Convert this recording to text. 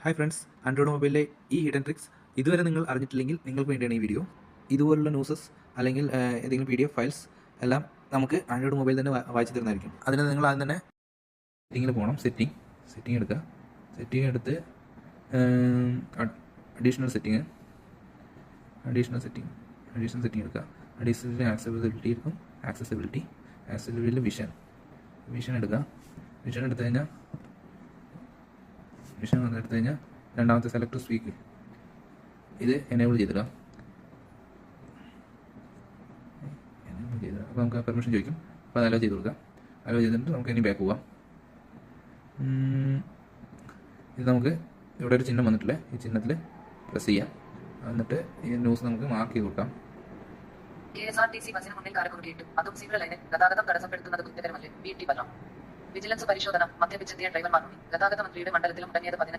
Hi friends, Android മൊബൈലിലെ ഈ hidden tricks ഇതുവരെ നിങ്ങൾ അറിഞ്ഞിട്ടില്ലെങ്കിൽ നിങ്ങൾക്ക് വേണ്ടിയാണ് ഈ വീഡിയോ. ഇതുപോലുള്ള ന്യൂസസ് അല്ലെങ്കിൽ ഏതെങ്കിലും PDF ഫയൽസ് എല്ലാം നമുക്ക് ആൻഡ്രോയിഡ് മൊബൈൽ തന്നെ വായിച്ചു തരുന്നതായിരിക്കും. അതിന് നിങ്ങൾ ആദ്യം തന്നെ സെറ്റിങ്ങിൽ പോകണം. സെറ്റിംഗ് എടുക്കുക. സെറ്റിംഗ് എടുത്ത് അഡീഷണൽ സെറ്റിംഗ് എടുക്കുക. അഡീഷണൽ ആക്സസിബിലിറ്റി എടുക്കും. ആക്സസിബിലിറ്റിയിൽ വിഷൻ എടുക്കുക. വിഷൻ എടുത്തു കഴിഞ്ഞാൽ രണ്ടാമത്തെ സെലക്ട് സ്പീക്ക് ഇത് എനേബിൾ ചെയ്തിടാം. അപ്പോൾ നമുക്ക് പെർമിഷൻ ചോദിക്കും. അപ്പോൾ അത് അലോ ചെയ്ത് കൊടുക്കാം. അലോ ചെയ്തിട്ട് നമുക്ക് ഇനി ബാക്ക് പോവാം. ഇത് നമുക്ക് ഇവിടെ ഒരു ചിഹ്നം വന്നിട്ടില്ലേ, ഈ ചിഹ്നത്തിൽ പ്രസ് ചെയ്യാം. എന്നിട്ട് ഈ ന്യൂസ് നമുക്ക് മാർക്ക് ചെയ്ത് കൊടുക്കാം. KSRTC ബസിന് മുന്നിൽ കാരക്കുറുക്കിയിട്ടു. അതും സീബ്ര ലൈനിൽ ഗതാഗതം തടസ്സപ്പെടുത്തുന്നത് കുറ്റകരമല്ലേ? BT ബലം. വിജിലൻസ് പരിശോധന. മദ്യപിച്ചെത്തിയ ഡ്രൈവർമാർ. ഗതാഗത മന്ത്രിയുടെ മണ്ഡലത്തിലും മുടങ്ങിയത് 15